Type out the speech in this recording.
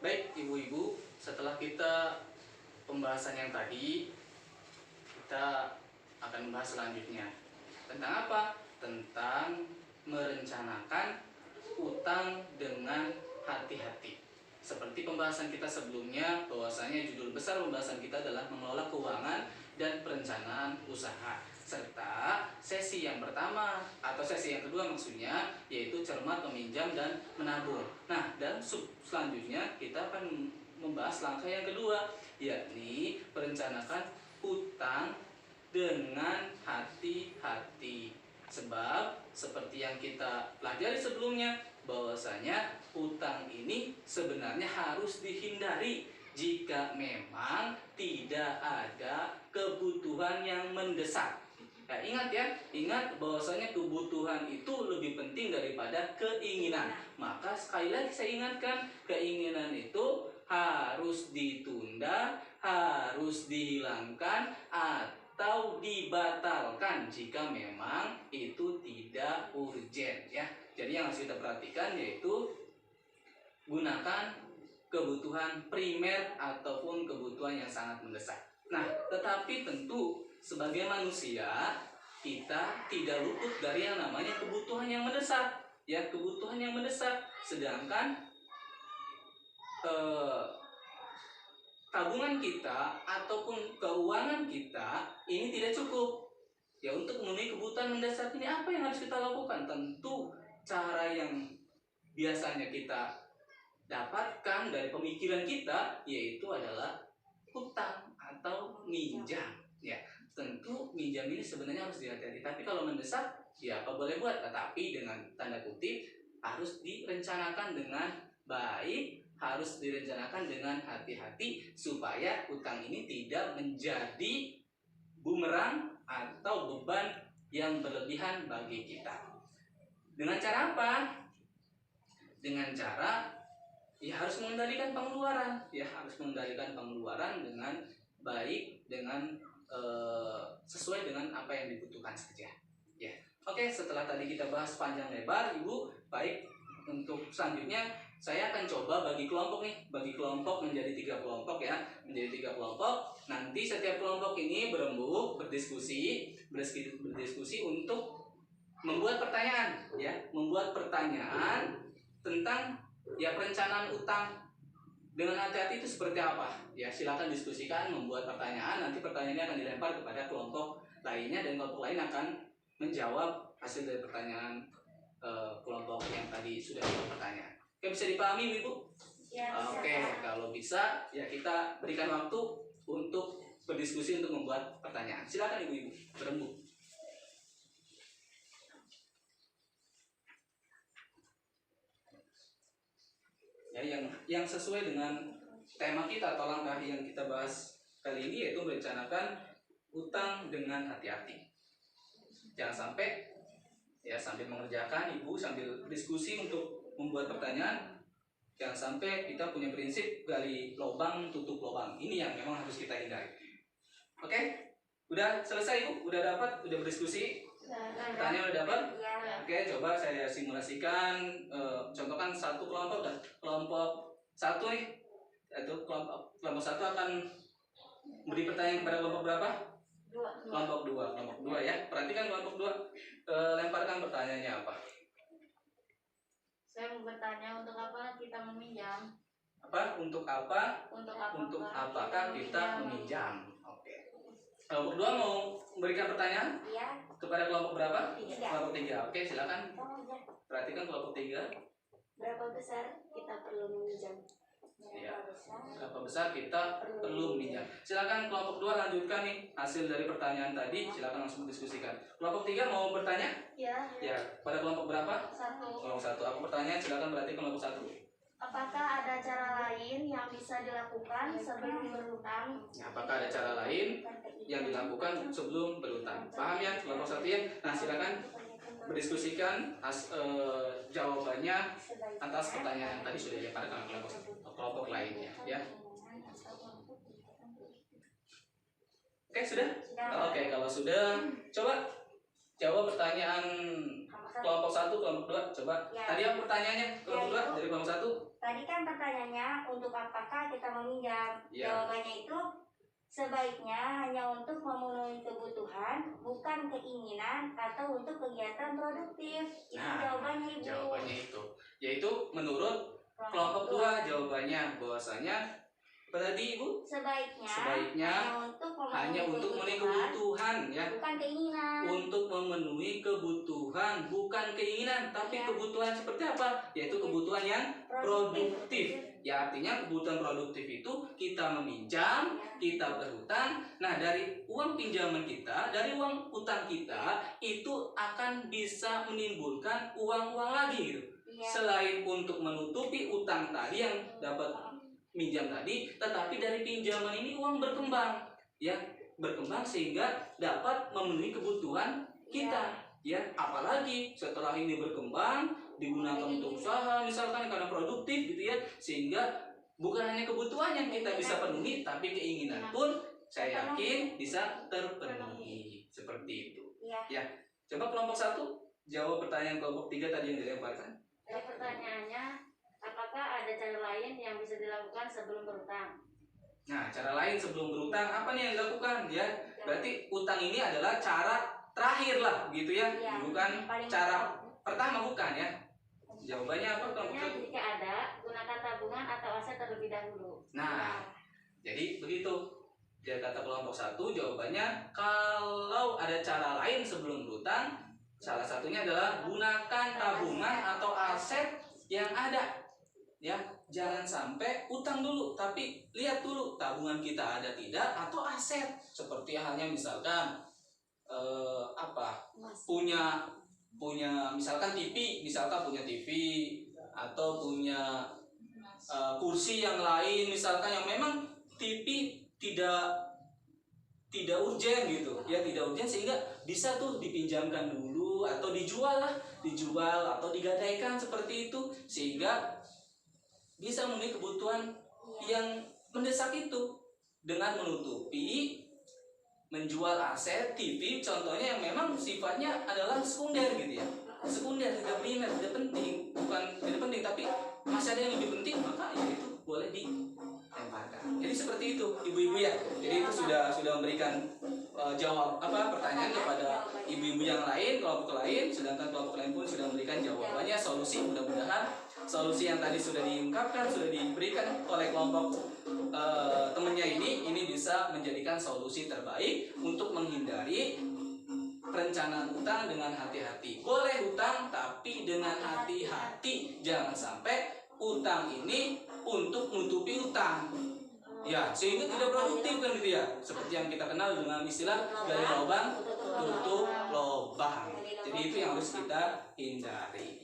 Baik, ibu-ibu, setelah kita pembahasan yang tadi, kita akan membahas selanjutnya. Tentang apa? Tentang merencanakan utang dengan hati-hati. Seperti pembahasan kita sebelumnya, bahwasanya judul besar pembahasan kita adalah mengelola keuangan dan perencanaan usaha. Serta sesi yang pertama atau sesi yang kedua maksudnya yaitu cermat meminjam dan menabung. Nah, dan selanjutnya kita akan membahas langkah yang kedua, yakni perencanaan utang dengan hati-hati. Sebab seperti yang kita pelajari sebelumnya, bahwasanya utang ini sebenarnya harus dihindari jika memang tidak ada kebutuhan yang mendesak. Nah, ingat bahwasanya kebutuhan itu lebih penting daripada keinginan. Maka sekali lagi saya ingatkan, keinginan itu harus ditunda, harus dihilangkan atau dibatalkan jika memang itu tidak urgent ya. Jadi yang harus kita perhatikan yaitu gunakan kebutuhan primer ataupun kebutuhan yang sangat mendesak. Nah, tetapi tentu sebagai manusia kita tidak luput dari yang namanya kebutuhan yang mendesak. Ya, kebutuhan yang mendesak. Sedangkan tabungan kita ataupun keuangan kita ini tidak cukup. Ya, untuk memenuhi kebutuhan mendesak ini apa yang harus kita lakukan? Tentu cara yang biasanya kita dapatkan dari pemikiran kita yaitu adalah hutang atau minjam. Ya, tentu minjam ini sebenarnya harus dihati-hati. Tapi kalau mendesak, ya apa boleh buat. Tetapi dengan tanda kutip harus direncanakan dengan baik, harus direncanakan dengan hati-hati supaya hutang ini tidak menjadi bumerang atau beban yang berlebihan bagi kita. Dengan cara apa? Dengan cara ya harus mengendalikan pengeluaran, dengan baik, dengan sesuai dengan apa yang dibutuhkan saja. Ya, oke. Setelah tadi kita bahas panjang lebar, ibu, baik. Untuk selanjutnya saya akan coba bagi kelompok menjadi 3 kelompok ya, Nanti setiap kelompok ini berembuk, berdiskusi untuk membuat pertanyaan tentang ya perencanaan utang dengan hati-hati itu seperti apa. Ya, silakan diskusikan, membuat pertanyaan, nanti pertanyaannya akan dilempar kepada kelompok lainnya dan kelompok lain akan menjawab hasil dari pertanyaan kelompok yang tadi sudah membuat pertanyaan. Oke, bisa dipahami Ibu? Ya. Oke, kalau bisa ya kita berikan waktu untuk berdiskusi untuk membuat pertanyaan. Silakan Ibu-ibu berembuk. Ya, yang sesuai dengan tema kita atau langkah yang kita bahas kali ini yaitu merencanakan utang dengan hati-hati. Jangan sampai ya sambil mengerjakan ibu sambil diskusi untuk membuat pertanyaan, jangan sampai kita punya prinsip gali lubang tutup lubang. Ini yang memang harus kita hindari. Oke? Udah selesai ibu? Udah dapat? Udah berdiskusi? Pertanyaan udah dapat? Oke, coba saya simulasikan. Contohkan satu kelompok dan kelompok satu nih. Itu kelompok satu akan beri pertanyaan kepada kelompok berapa? Kelompok dua ya. Perhatikan kelompok 2. Lemparkan pertanyaannya apa? Saya mau bertanya, untuk apa kita meminjam? Apa? Untuk apa? Untuk apakah kita meminjam? Oke. Kelompok 2 mau memberikan pertanyaan? Iya. Kepada kelompok berapa? 3. Kelompok 3. Oke, silakan. Perhatikan kelompok 3. Berapa besar kita perlu meminjam? Ya. Berapa besar kita perlu meminjam? Silakan kelompok 2 lanjutkan nih hasil dari pertanyaan tadi. Silakan langsung diskusikan. Kelompok 3 mau bertanya? Ya. Ya. Pada kelompok berapa? 1. Kelompok 1. Apa pertanyaan? Silakan berarti kelompok 1. Apakah ada cara lain yang bisa dilakukan sebelum berhutang? Apakah ada cara lain yang dilakukan sebelum berhutang? Paham ya kelompok 1 ya? Nah, silakan berdiskusikan jawabannya atas pertanyaan yang tadi sudah dilemparkan oleh kelompok lainnya ya. Oke, sudah? Oke, kalau sudah, coba Jawab pertanyaan kelompok 1, kelompok 2. Coba. Ya. Tadi apa pertanyaannya? Kelompok 2 dari kelompok 1. Tadi kan pertanyaannya untuk apakah kita meminjam? Ya. Jawabannya itu sebaiknya hanya untuk memenuhi kebutuhan, bukan keinginan atau untuk kegiatan produktif. Itu Nah, jawabannya Ibu. Jawabannya itu. Yaitu menurut kelompok 2 jawabannya bahwasanya apa tadi Ibu? Sebaiknya Hanya untuk memenuhi kebutuhan ya. bukan keinginan. Untuk memenuhi kebutuhan bukan keinginan, tapi Ya. kebutuhan seperti apa? Yaitu kebutuhan yang produktif. Ya, artinya kebutuhan produktif itu kita meminjam, Ya. kita berhutang. Nah, dari uang pinjaman kita, dari uang utang kita itu akan bisa menimbulkan uang-uang lagi gitu. Ya. Selain untuk menutupi utang tadi yang dapat minjam tadi, tetapi dari pinjaman ini uang berkembang, ya berkembang sehingga dapat memenuhi kebutuhan kita, ya apalagi setelah ini berkembang digunakan untuk usaha misalkan karena produktif gitu ya, sehingga bukan hanya kebutuhan yang kita bisa penuhi, tapi keinginan pun saya yakin bisa terpenuhi seperti itu. Ya, coba kelompok 1 jawab pertanyaan kelompok 3 tadi yang dilemparkan. Pertanyaannya, apakah ada cara lain yang bisa dilakukan sebelum berutang? Nah, cara lain sebelum berutang apa nih yang dilakukan ya? Berarti utang ini adalah cara terakhir lah gitu ya, Iya, bukan paling cara pertama, bukan ya? Jawabannya apa kelompok Contohnya 1? jika ada, gunakan tabungan atau aset terlebih dahulu. Nah, jadi begitu. Dia kata kelompok 1 jawabannya kalau ada cara lain sebelum berutang, salah satunya adalah gunakan tabungan atau aset yang ada. Ya, jangan sampai utang dulu, tapi lihat dulu tabungan kita ada tidak atau aset. Seperti halnya misalkan punya misalkan punya TV atau punya kursi yang lain misalkan yang memang TV tidak urgen gitu ya, tidak urgen sehingga bisa tuh dipinjamkan dulu atau dijual atau digadaikan seperti itu sehingga bisa memenuhi kebutuhan yang mendesak itu dengan menutupi menjual aset TV contohnya yang memang sifatnya adalah sekunder gitu ya, sekunder tidak primer, tidak penting, bukan tidak penting tapi masih ada yang lebih penting, maka ya itu boleh dilemparkan. Jadi seperti itu ibu-ibu ya. Jadi itu sudah memberikan jawab pertanyaan kepada ibu-ibu yang lain, kelompok lain, sedangkan kelompok lain pun sudah memberikan jawabannya, solusi. Mudah-mudahan solusi yang tadi sudah diungkapkan, sudah diberikan oleh kelompok temannya ini bisa menjadikan solusi terbaik untuk menghindari perencanaan utang dengan hati-hati. Boleh utang tapi dengan hati-hati, jangan sampai utang ini untuk menutupi utang. Ya, sehingga tidak produktif kan gitu ya. Seperti yang kita kenal dengan istilah gali lubang tutup lubang. Jadi itu yang harus kita hindari.